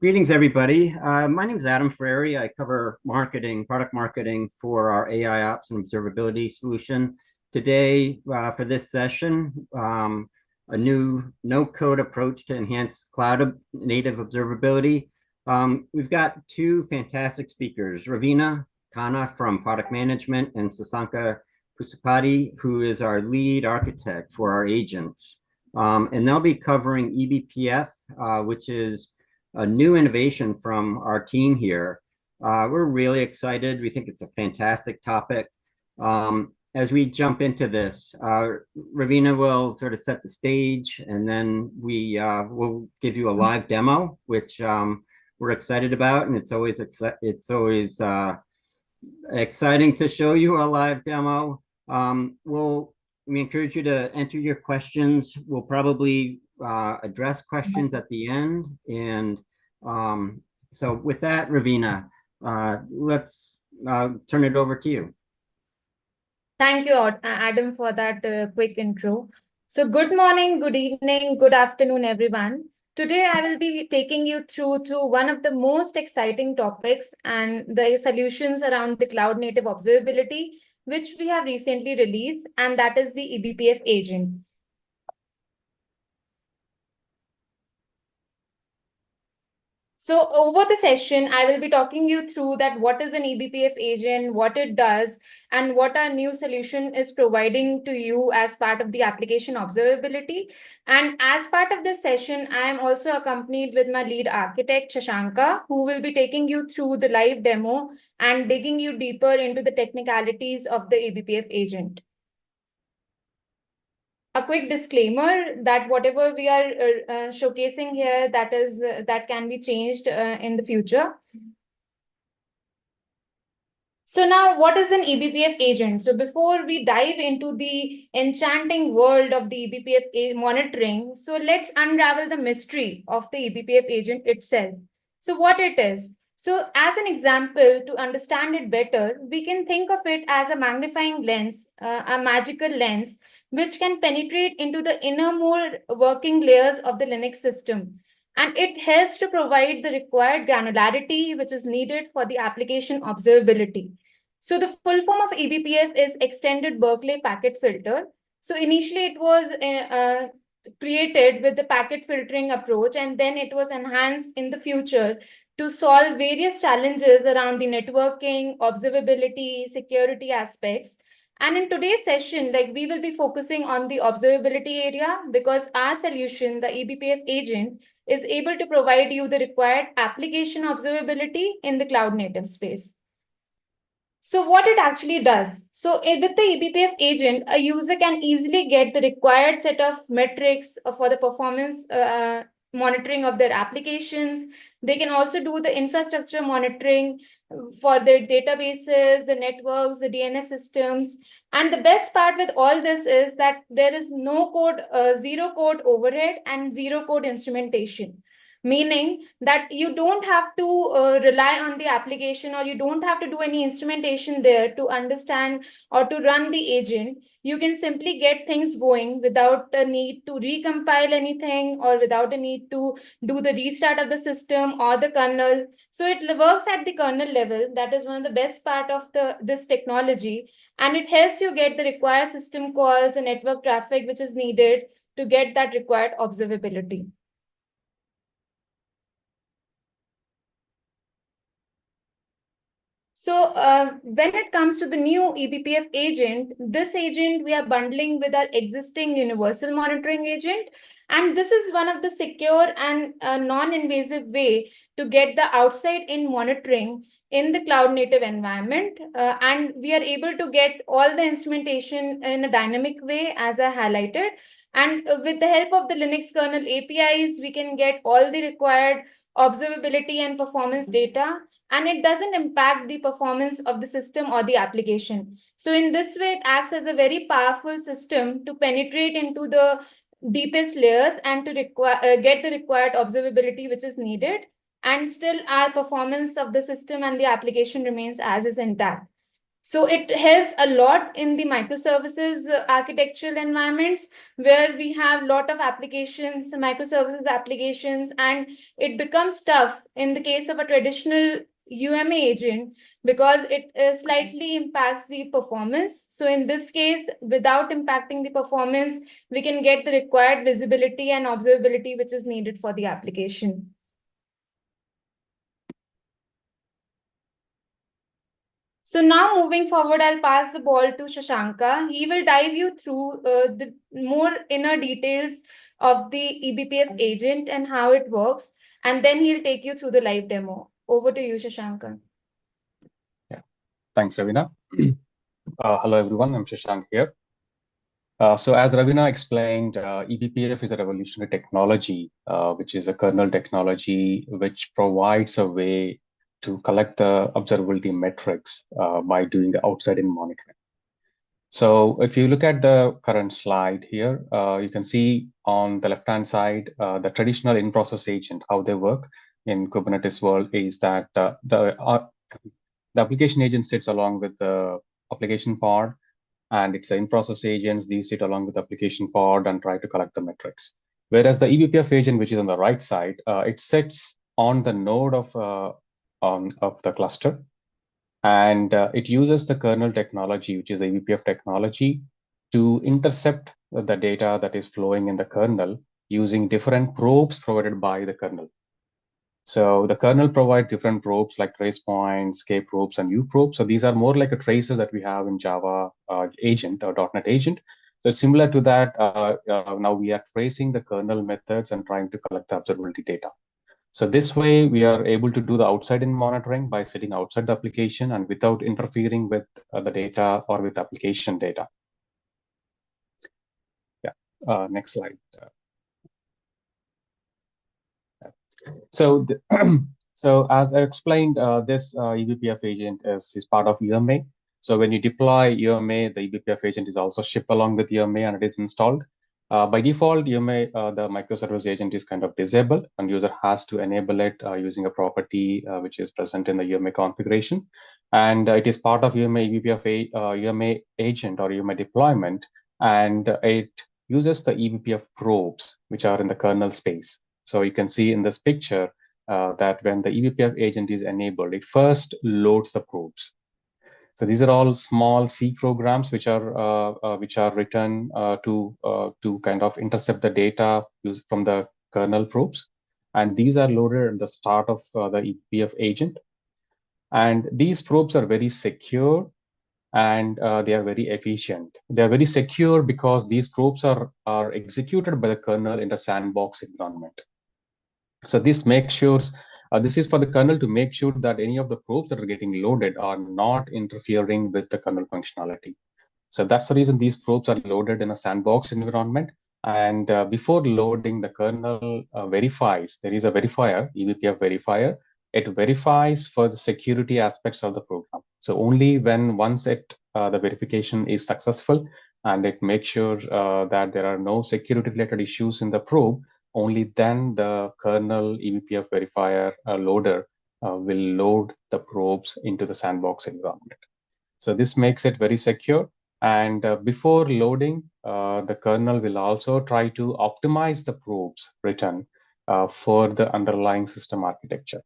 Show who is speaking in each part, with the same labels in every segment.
Speaker 1: Greetings, everybody. My name is Adam Frary. I cover marketing, product marketing for our AIOps and Observability solution. Today, for this session, a new no-code approach to enhance cloud-native observability. We've got two fantastic speakers, Ravina Khanna from Product Management and Sasanka Pusapati, who is our lead architect for our agents. And they'll be covering eBPF, which is a new innovation from our team here. We're really excited. We think it's a fantastic topic. As we jump into this, Ravina will sort of set the stage, and then we will give you a live demo, which we're excited about, and it's always exciting to show you a live demo. We encourage you to enter your questions. We'll probably address questions at the end. And so with that, Ravina, let's turn it over to you.
Speaker 2: Thank you, Adam, for that quick intro. So good morning, good evening, good afternoon, everyone. Today, I will be taking you through to one of the most exciting topics and the solutions around the cloud native observability, which we have recently released, and that is the eBPF agent. So over the session, I will be talking you through that what is an eBPF agent, what it does, and what our new solution is providing to you as part of the application observability. And as part of this session, I am also accompanied with my lead architect, Shashanka, who will be taking you through the live demo and digging you deeper into the technicalities of the eBPF agent. A quick disclaimer that whatever we are showcasing here, that can be changed in the future. So now, what is an eBPF agent? So before we dive into the enchanting world of the eBPF monitoring, so let's unravel the mystery of the eBPF agent itself. So what it is? So as an example, to understand it better, we can think of it as a magnifying lens, a magical lens, which can penetrate into the inner more working layers of the Linux system. And it helps to provide the required granularity which is needed for the application observability. So the full form of eBPF is Extended Berkeley Packet Filter. So initially it was created with the packet filtering approach, and then it was enhanced in the future to solve various challenges around the networking, observability, security aspects. And in today's session, we will be focusing on the observability area because our solution, the eBPF agent, is able to provide you the required application observability in the cloud native space. So what it actually does. So with the eBPF agent, a user can easily get the required set of metrics for the performance monitoring of their applications. They can also do the infrastructure monitoring for their databases, the networks, the DNS systems. And the best part with all this is that there is no code, zero code overhead and zero code instrumentation, meaning that you don't have to rely on the application, or you don't have to do any instrumentation there to understand or to run the agent. You can simply get things going without a need to recompile anything or without a need to do the restart of the system or the kernel. So it works at the kernel level. That is one of the best part of this technology, and it helps you get the required system calls and network traffic which is needed to get that required observability. So when it comes to the new eBPF agent, this agent we are bundling with our existing universal monitoring agent. And this is one of the secure and non-invasive way to get the outside-in monitoring in the cloud-native environment. And we are able to get all the instrumentation in a dynamic way, as I highlighted. And with the help of the Linux kernel APIs, we can get all the required observability and performance data, and it doesn't impact the performance of the system or the application. So in this way, it acts as a very powerful system to penetrate into the deepest layers and to get the required observability which is needed, and still our performance of the system and the application remains as is intact. So it helps a lot in the microservices architectural environments where we have a lot of applications, microservices applications, and it becomes tough in the case of a traditional UMA agent because it slightly impacts the performance. So in this case, without impacting the performance, we can get the required visibility and observability which is needed for the application. So now moving forward, I'll pass the ball to Shashanka. He will dive you through the more inner details of the eBPF agent and how it works, and then he'll take you through the live demo. Over to you, Shashanka.
Speaker 3: Yeah, thanks, Ravina. Hello, everyone. I'm Shashank here. So as Ravina explained, eBPF is a revolutionary technology, which is a kernel technology which provides a way to collect the observability metrics by doing the outside-in monitoring. So if you look at the current slide here, you can see on the left-hand side, the traditional in-process agent, how they work in Kubernetes world is that the application agent sits along with the application pod, and it's the in-process agents. These sit along with the application pod and try to collect the metrics. Whereas the eBPF agent, which is on the right side, it sits on the node of the cluster, and it uses the kernel technology, which is the eBPF technology, to intercept the data that is flowing in the kernel using different probes provided by the kernel. So the kernel provides different probes like trace points, K probes, and U probes. So these are more like a traces that we have in Java agent or .NET agent. So similar to that, now we are tracing the kernel methods and trying to collect the observability data. So this way, we are able to do the outside-in monitoring by sitting outside the application and without interfering with the data or with application data. Yeah, next slide. So, so as I explained, this eBPF agent is part of UMA. So when you deploy UMA, the eBPF agent is also shipped along with UMA and it is installed. By default, UMA, the microservice agent is kind of disabled, and user has to enable it using a property which is present in the UMA configuration. And it is part of UMA eBPF UMA agent or UMA deployment, and it uses the eBPF probes, which are in the kernel space. So you can see in this picture that when the eBPF agent is enabled, it first loads the probes. So these are all small C programs which are written to kind of intercept the data used from the kernel probes, and these are loaded at the start of the eBPF agent. And these probes are very secure, and they are very efficient. They are very secure because these probes are executed by the kernel in the sandbox environment. So this makes sure, this is for the kernel to make sure that any of the probes that are getting loaded are not interfering with the kernel functionality. So that's the reason these probes are loaded in a sandbox environment. And before loading, the kernel verifies, there is a verifier, eBPF verifier. It verifies for the security aspects of the program. So only once the verification is successful and it makes sure that there are no security related issues in the probe, only then the kernel eBPF verifier loader will load the probes into the sandbox environment. So this makes it very secure. And before loading, the kernel will also try to optimize the probes written for the underlying system architecture.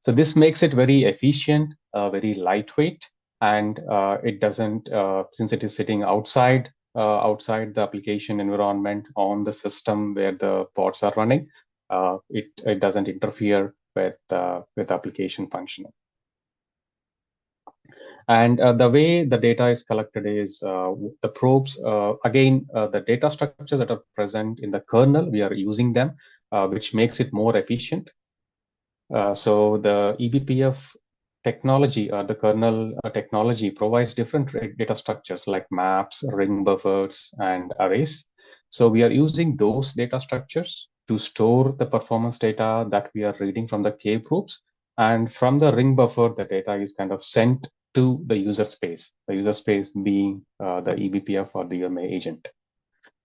Speaker 3: So this makes it very efficient, very lightweight, and it doesn't, since it is sitting outside the application environment on the system where the pods are running, it doesn't interfere with application functioning. And the way the data is collected is the probes, again, the data structures that are present in the kernel, we are using them, which makes it more efficient. So the eBPF technology, the kernel technology provides different data structures like maps, ring buffers, and arrays. So we are using those data structures to store the performance data that we are reading from the K probes. And from the ring buffer, the data is kind of sent to the user space being the eBPF or the UMA agent.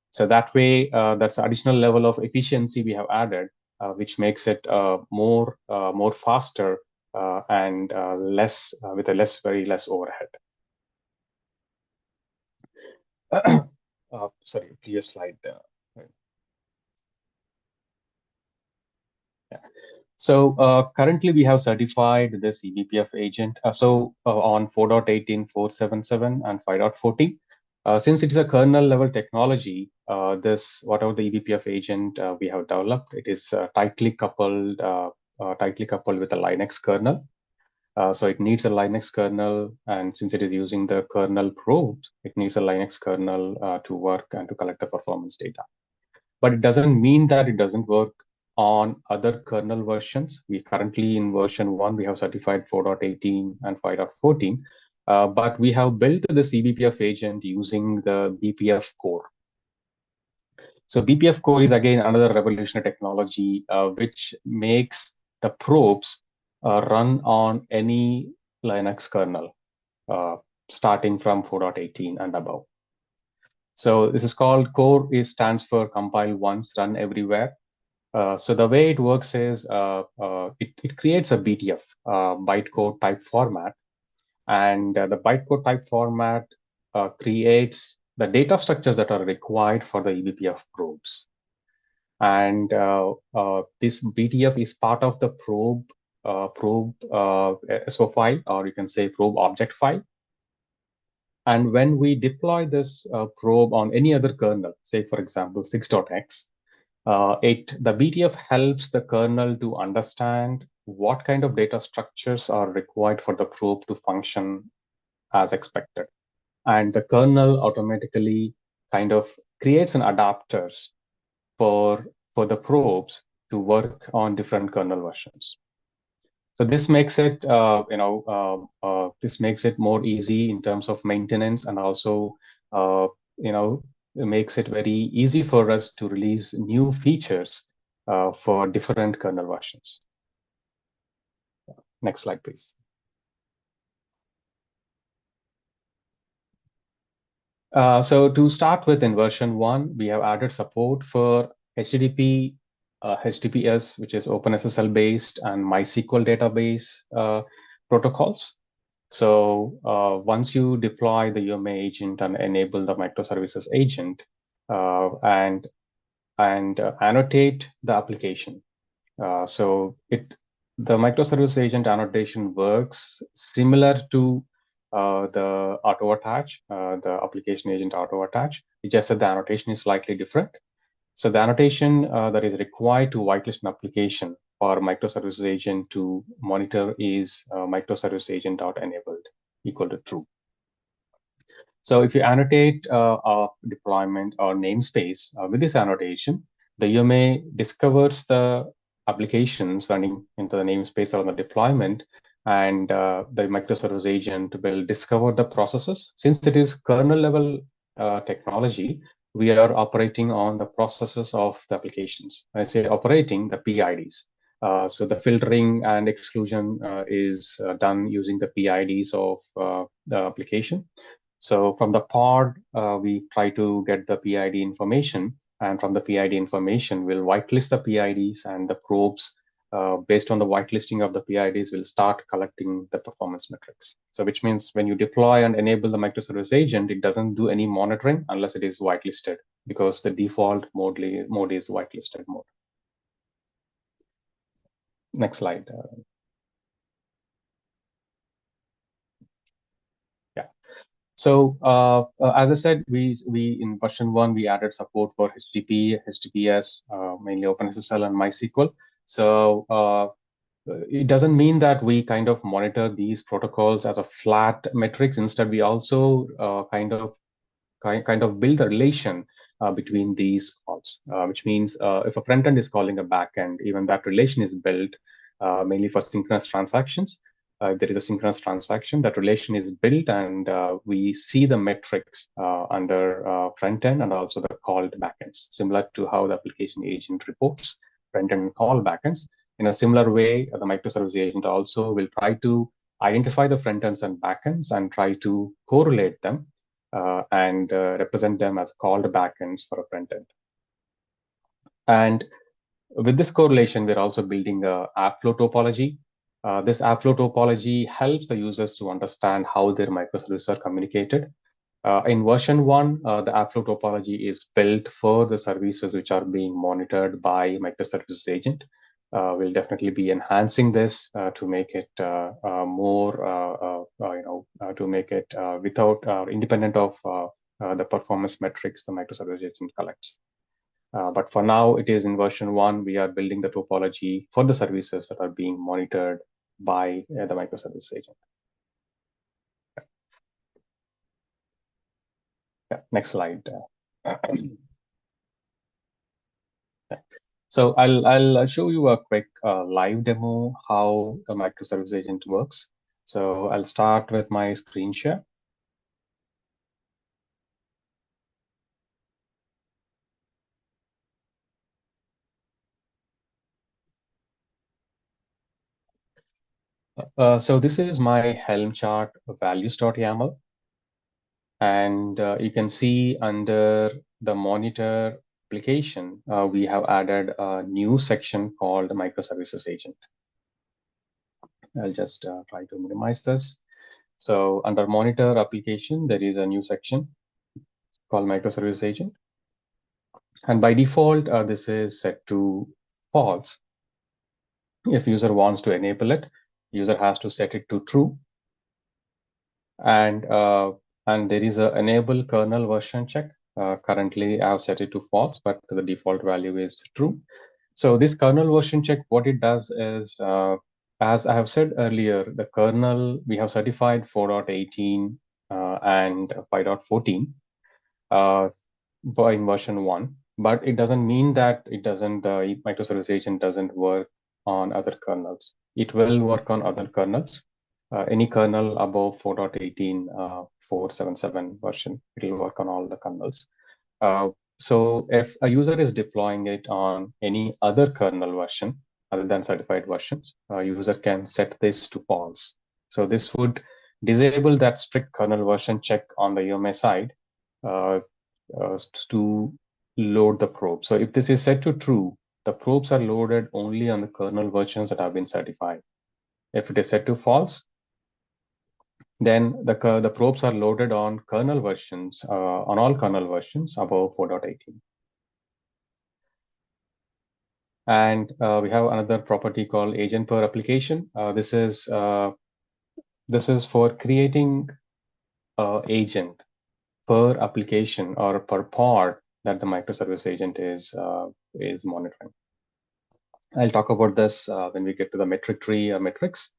Speaker 3: So that way, that's an additional level of efficiency we have added, which makes it more faster and with very less overhead. Sorry, previous slide. Yeah. So currently we have certified this eBPF agent. On 4.18, 4.77, and 5.14. Since it is a kernel level technology, whatever the eBPF agent we have developed, it is tightly coupled with a Linux kernel. So it needs a Linux kernel, and since it is using the kernel probes, it needs a Linux kernel to work and to collect the performance data. But it doesn't mean that it doesn't work on other kernel versions. We currently in version 1, we have certified 4.18 and 5.14, but we have built the eBPF agent using the BPF core. So BPF core is again another revolutionary technology which makes the probes run on any Linux kernel starting from 4.18 and above. So this is called core. Stands for compile once, run everywhere. So the way it works is it creates a BTF, bytecode type format, and the bytecode type format creates the data structures that are required for the eBPF probes. And this BTF is part of the probe SO file, or you can say probe object file. And when we deploy this probe on any other kernel, say for example 6.x, the BTF helps the kernel to understand what kind of data structures are required for the probe to function as expected. And the kernel automatically kind of creates an adapters for the probes to work on different kernel versions. So this makes it, this makes it more easy in terms of maintenance, and also, it makes it very easy for us to release new features for different kernel versions. Next slide, please. So to start with, in version 1, we have added support for HTTP, HTTPS, which is OpenSSL based, and MySQL database protocols. So once you deploy the UMA agent and enable the microservices agent and annotate the application, so the microservice agent annotation works similar to the auto attach, the application agent auto attach. It's just that the annotation is slightly different. So the annotation that is required to whitelist an application for microservices agent to monitor is microservice agent enabled equal to true. So if you annotate a deployment or namespace with this annotation, the UMA discovers the applications running into the namespace or the deployment, and the microservice agent will discover the processes. Since it is kernel level technology, we are operating on the processes of the applications. When I say operating, the PIDs. So the filtering and exclusion is done using the PIDs of the application. So from the pod, we try to get the PID information, and from the PID information, we'll whitelist the PIDs, and the probes based on the whitelisting of the PIDs will start collecting the performance metrics. So which means when you deploy and enable the microservice agent, it doesn't do any monitoring unless it is whitelisted, because the default mode is whitelisted mode. Next slide. Yeah. So as I said, we in version 1 we added support for HTTP, HTTPS, mainly OpenSSL and MySQL. So it doesn't mean that we kind of monitor these protocols as a flat metrics. Instead, we also kind of build a relation between these calls, which means if a front end is calling a backend, even that relation is built mainly for synchronous transactions. There is a synchronous transaction, that relation is built, and we see the metrics under front end and also the called backends, similar to how the application agent reports front end and call backends. In a similar way, the microservice agent also will try to identify the front ends and backends and try to correlate them and represent them as called backends for a front end. And with this correlation, we're also building a app flow topology. This Airflow topology helps the users to understand how their microservices are communicated. In version 1, the Airflow topology is built for the services which are being monitored by microservices agent. We'll definitely be enhancing this to make it more, to make it without independent of the performance metrics the microservices agent collects. But for now, it is in version 1. We are building the topology for the services that are being monitored by the microservice agent. Yeah, next slide. So I'll show you a quick live demo how the microservice agent works. So I'll start with my screen share. So this is my Helm chart values.yaml. And you can see under the monitor application, we have added a new section called microservices agent. I'll just try to minimize this. So under monitor application, there is a new section called microservices agent. And by default, this is set to false. If user wants to enable it, user has to set it to true. And there is a enable kernel version check. Currently, I have set it to false, but the default value is true. So this kernel version check, what it does is, as I have said earlier, the kernel, we have certified 4.18 and 5.14 in version 1, but it doesn't mean that the microservice agent doesn't work on other kernels. It will work on other kernels. Any kernel above 4.18, 4.77 version, it will work on all the kernels. So if a user is deploying it on any other kernel version other than certified versions, a user can set this to false. So this would disable that strict kernel version check on the UMA side to load the probe. So if this is set to true, the probes are loaded only on the kernel versions that have been certified. If it is set to false, then the probes are loaded on kernel versions, on all kernel versions above 4.18. And we have another property called agent per application. This is for creating agent per application or per pod that the microservice agent is monitoring. I'll talk about this when we get to the metric tree or metrics.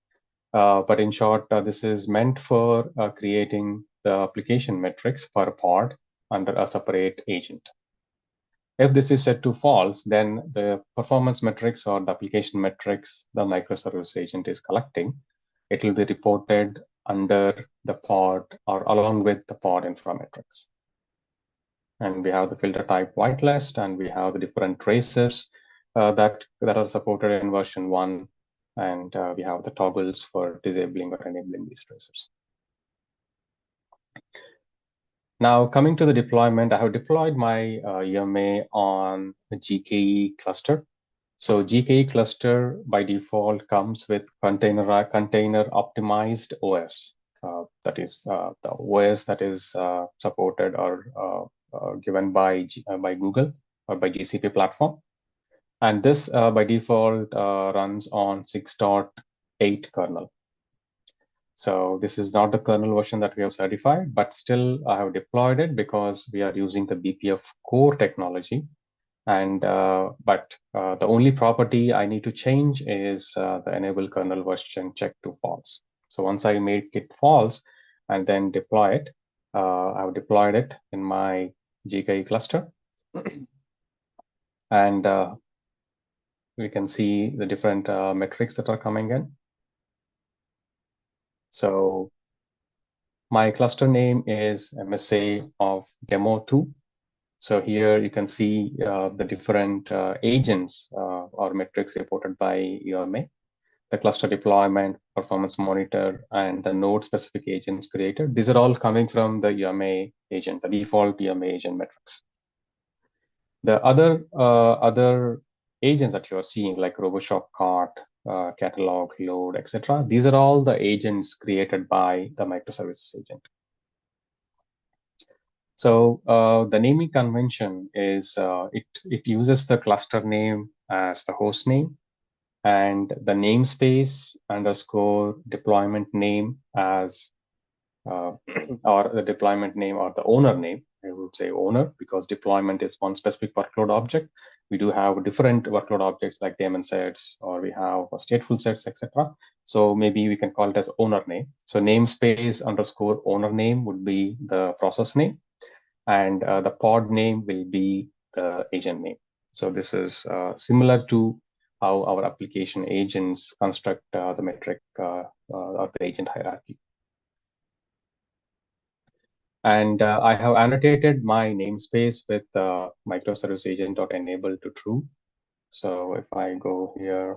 Speaker 3: But in short, this is meant for creating the application metrics per pod under a separate agent. If this is set to false, then the performance metrics or the application metrics the microservice agent is collecting, it will be reported under the pod or along with the pod infra metrics. And we have the filter type whitelist, and we have the different tracers that are supported in version 1. And we have the toggles for disabling or enabling these tracers. Now, coming to the deployment, I have deployed my UMA on a GKE cluster. So GKE cluster by default comes with container optimized OS. That is the OS that is supported or given by Google or by GCP platform. And this by default runs on 6.8 kernel. So this is not the kernel version that we have certified, but still I have deployed it because we are using the BPF core technology. And but the only property I need to change is the enable kernel version check to false. So once I make it false and then deploy it, I've deployed it in my GKE cluster. And we can see the different metrics that are coming in. So my cluster name is MSA of demo 2. So here you can see the different agents or metrics reported by UMA, the cluster deployment, performance monitor, and the node specific agents created. These are all coming from the UMA agent, the default UMA agent metrics. The other agents that you are seeing, like RoboShop Cart, catalog, load, etc. These are all the agents created by the microservices agent. So the naming convention is it uses the cluster name as the host name, and the namespace underscore deployment name as or the deployment name or the owner name. I would say owner because deployment is one specific workload object. We do have different workload objects like daemon sets, or we have stateful sets, etc. So maybe we can call it as owner name. So namespace underscore owner name would be the process name, and the pod name will be the agent name. So this is similar to how our application agents construct the metric of the agent hierarchy. And I have annotated my namespace with microservice agent.enable to true. So if I go here,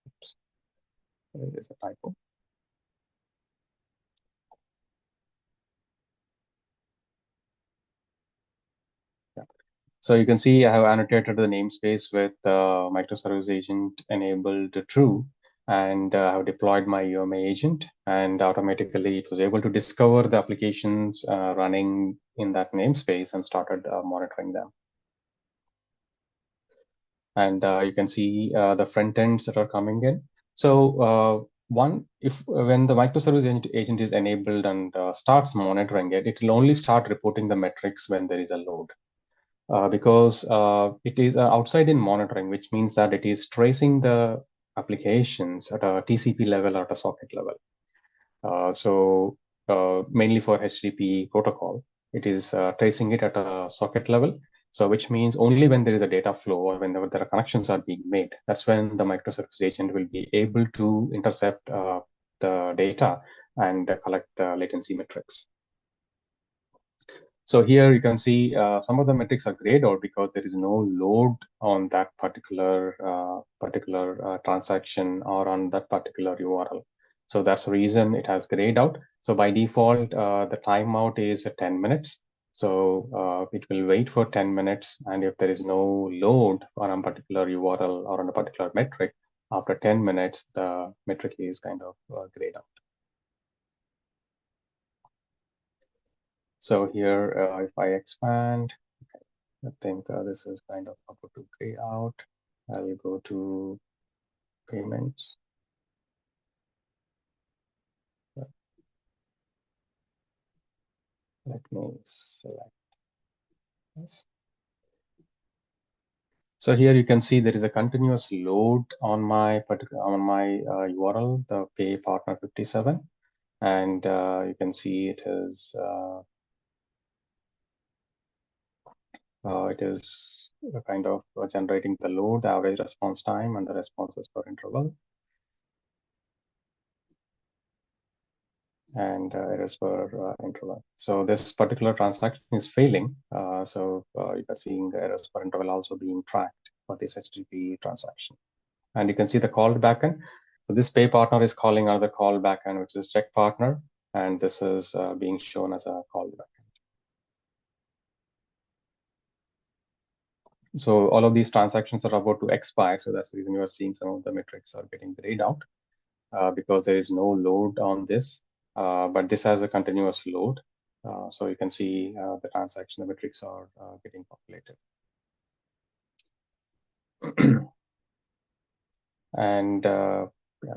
Speaker 3: oops, there is a typo. Yeah. So you can see I have annotated the namespace with microservice agent enabled to true, and I have deployed my UMA agent, and automatically it was able to discover the applications running in that namespace and started monitoring them. And you can see the front ends that are coming in. So when the microservice agent is enabled and starts monitoring it, it will only start reporting the metrics when there is a load. Because it is outside in monitoring, which means that it is tracing the applications at a TCP level or at a socket level. So mainly for HTTP protocol, it is tracing it at a socket level. So which means only when there is a data flow or when there are connections are being made, that's when the microservice agent will be able to intercept the data and collect the latency metrics. So here you can see some of the metrics are grayed out because there is no load on that particular transaction or on that particular URL. So that's the reason it has grayed out. So by default, the timeout is 10 minutes. So it will wait for 10 minutes. And if there is no load on a particular URL or on a particular metric, after 10 minutes, the metric is kind of grayed out. So here, if I expand, okay, I think this is kind of about to gray out. I'll go to payments. Let me select this. So here you can see there is a continuous load on my URL, the pay partner 57, and you can see it is kind of generating the load, the average response time, and the responses per interval. And errors per interval. So this particular transaction is failing. So you are seeing the errors per interval also being tracked for this HTTP transaction. And you can see the called backend. So this pay partner is calling another call backend, which is check partner. And this is being shown as a called backend. So all of these transactions are about to expire. So that's the reason you are seeing some of the metrics are getting grayed out because there is no load on this. But this has a continuous load. So you can see the transaction, the metrics are getting populated. And yeah.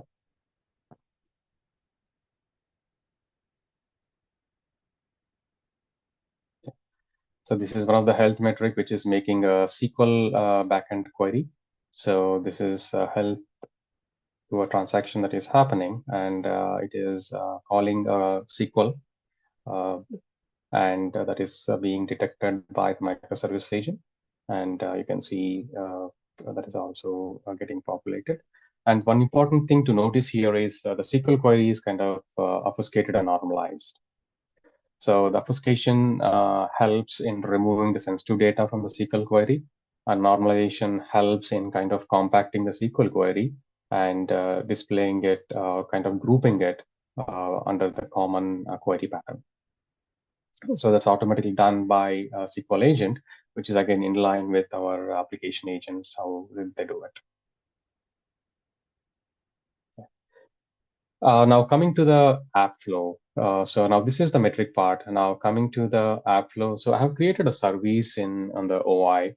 Speaker 3: So this is one of the health metric, which is making a SQL backend query. So this is health to a transaction that is happening, and it is calling a SQL. And that is being detected by the microservice agent. And you can see that is also getting populated. And one important thing to notice here is the SQL query is kind of obfuscated and normalized. So the obfuscation helps in removing the sensitive data from the SQL query, and normalization helps in kind of compacting the SQL query and displaying it, kind of grouping it under the common query pattern. So that's automatically done by SQL agent, which is again in line with our application agents, how they do it. Now coming to the app flow. So now this is the metric part. And now coming to the app flow. So I have created a service on the OI.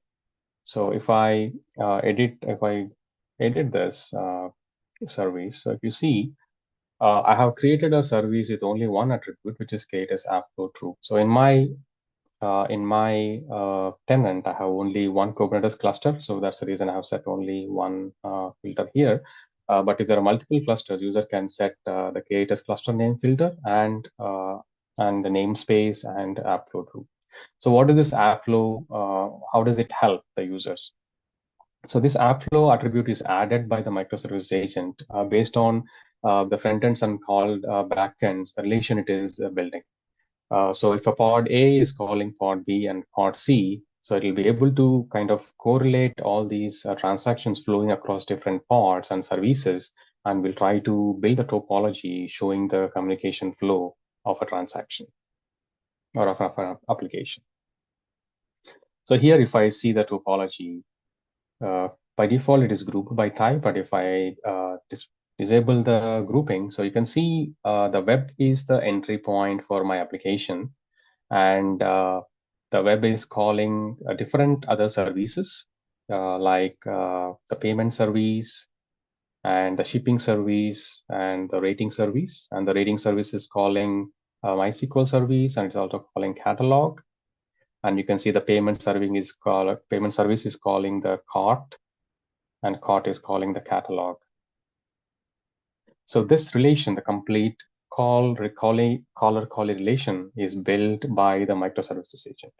Speaker 3: So if I edit this service, so if you see, I have created a service with only one attribute, which is create as app flow true. So in my tenant, I have only one Kubernetes cluster. So that's the reason I have set only one filter here. But if there are multiple clusters, user can set the create cluster name filter and the namespace and app flow true. So what is this app flow? How does it help the users? So this app flow attribute is added by the microservice agent based on the front ends and called backends, the relation it is building. So if a pod A is calling pod B and pod C, so it'll be able to kind of correlate all these transactions flowing across different pods and services, and we'll try to build a topology showing the communication flow of a transaction or of an application. So here, if I see the topology, by default, it is grouped by type, but if I disable the grouping, so you can see the web is the entry point for my application. And the web is calling different other services like the payment service and the shipping service and the rating service. And the rating service is calling MySQL service, and it's also calling catalog. And you can see the payment service is calling the cart, and cart is calling the catalog. So this relation, the complete caller callee relation, is built by the microservices agent.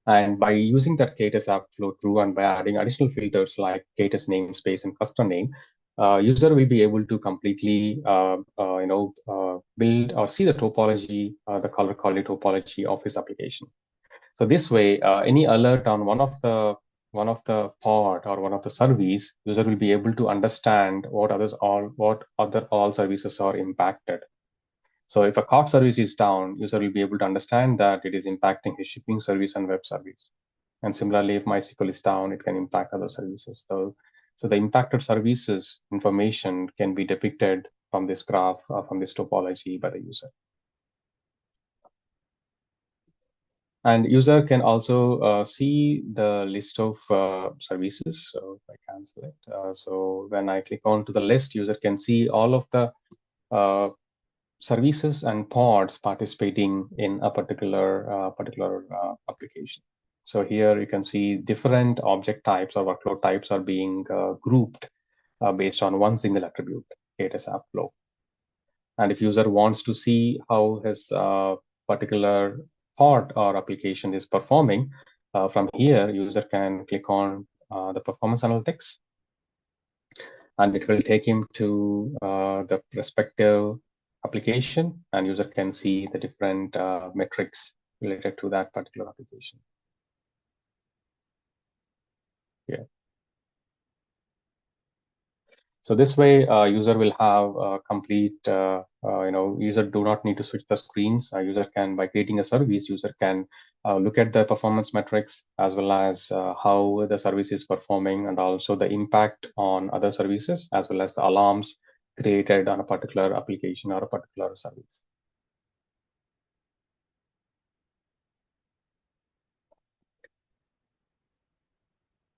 Speaker 3: And by using that K8s app flow through and by adding additional filters like K8s namespace and custom name, user will be able to completely build or see the topology, the color callee topology of his application. So this way, any alert on one of the pod or one of the service, user will be able to understand what other all services are impacted. So if a cart service is down, user will be able to understand that it is impacting his shipping service and web service. And similarly, if MySQL is down, it can impact other services. So the impacted services information can be depicted from this graph, from this topology by the user. And user can also see the list of services. So if I cancel it, so when I click on to the list, user can see all of the services and pods participating in a particular application. So here you can see different object types or workload types are being grouped based on one single attribute, K8s app flow. And if user wants to see how his particular pod or application is performing, from here, user can click on the performance analytics, and it will take him to the respective application, and user can see the different metrics related to that particular application. Yeah. So this way, user will have a complete, user do not need to switch the screens. User can, by creating a service, user can look at the performance metrics as well as how the service is performing, and also the impact on other services, as well as the alarms created on a particular application or a particular service.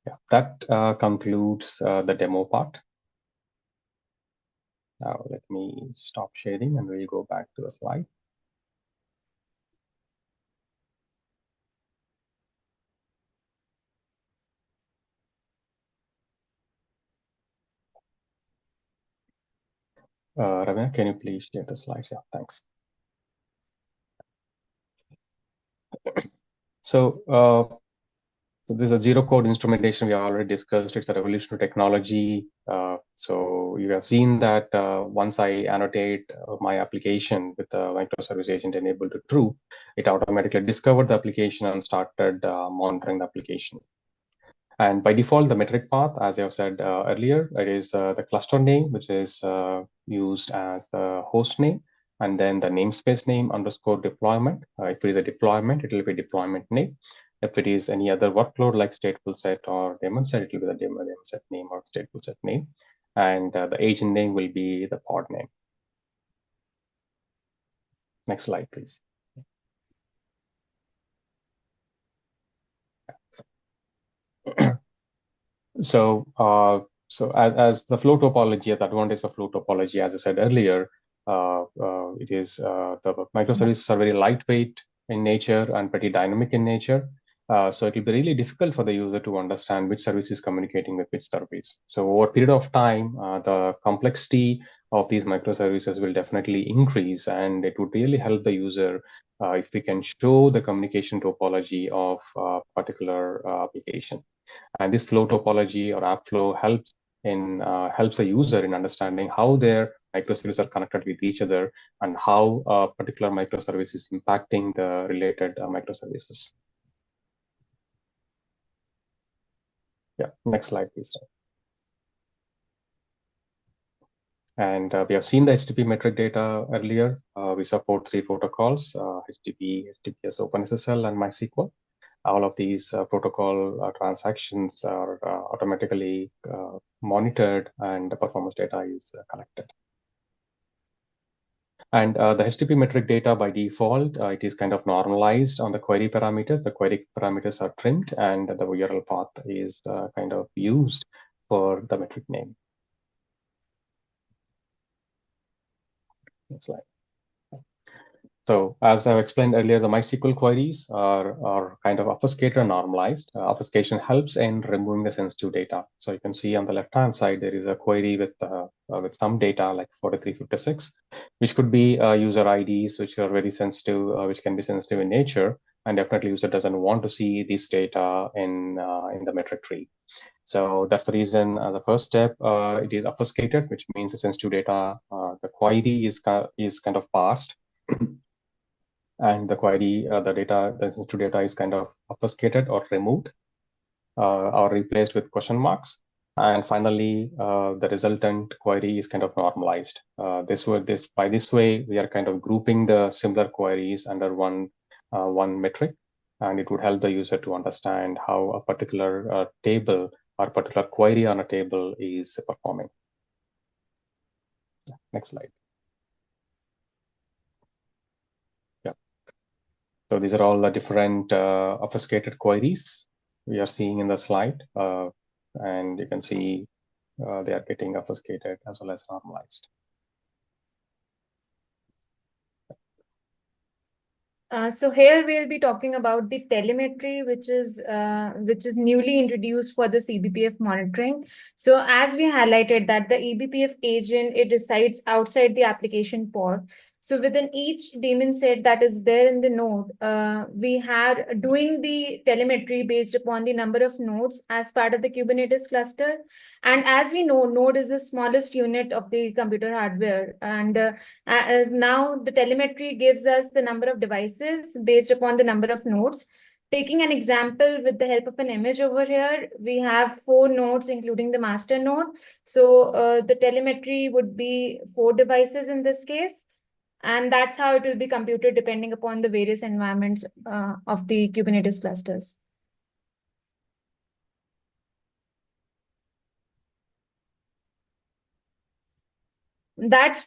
Speaker 3: Yeah, that concludes the demo part. Now let me stop sharing and we'll go back to the slide. Ravina, can you please share the slides? Yeah, thanks. So this is a zero code instrumentation we already discussed. It's a revolutionary technology. So you have seen that once I annotate my application with the microservice agent enabled to true, it automatically discovered the application and started monitoring the application. And by default, the metric path, as I have said earlier, it is the cluster name, which is used as the host name. and then the namespace name underscore deployment. If it is a deployment, it will be deployment name. If it is any other workload like stateful set or daemon set, it will be the daemon set name or stateful set name. And the agent name will be the pod name. Next slide, please. So, as the flow topology, the advantage of flow topology, as I said earlier, it is the microservices are very lightweight in nature and pretty dynamic in nature. So it will be really difficult for the user to understand which service is communicating with which service. So over a period of time, the complexity of these microservices will definitely increase, and it would really help the user if we can show the communication topology of a particular application. And this flow topology or app flow helps a user in understanding how their microservices are connected with each other and how a particular microservice is impacting the related microservices. Yeah, next slide, please. And we have seen the HTTP metric data earlier. We support 3 protocols, HTTP, HTTPS, OpenSSL, and MySQL. All of these protocol transactions are automatically monitored, and the performance data is collected. And the HTTP metric data by default, it is kind of normalized on the query parameters. The query parameters are trimmed, and the URL path is kind of used for the metric name. Next slide. So as I explained earlier, the MySQL queries are kind of obfuscated and normalized. Obfuscation helps in removing the sensitive data. So you can see on the left-hand side, there is a query with some data like 4356, which could be user IDs, which are very sensitive, which can be sensitive in nature. And definitely user doesn't want to see this data in the metric tree. So that's the reason the first step, it is obfuscated, which means the sensitive data, the query is kind of passed. And the query, the sensitive data is kind of obfuscated or removed or replaced with question marks. And finally, the resultant query is kind of normalized. By this way, we are kind of grouping the similar queries under one metric, and it would help the user to understand how a particular table or particular query on a table is performing. Next slide. So these are all the different obfuscated queries we are seeing in the slide. And you can see they are getting obfuscated as well as normalized.
Speaker 2: So here we'll be talking about the telemetry, which is newly introduced for the eBPF monitoring. So as we highlighted that the eBPF agent, it resides outside the application pod. So within each daemon set that is there in the node, we are doing the telemetry based upon the number of nodes as part of the Kubernetes cluster. And as we know, node is the smallest unit of the computer hardware. And now the telemetry gives us the number of devices based upon the number of nodes. Taking an example with the help of an image over here, we have 4 nodes, including the master node. So the telemetry would be 4 devices in this case. And that's how it will be computed depending upon the various environments of the Kubernetes clusters. That brings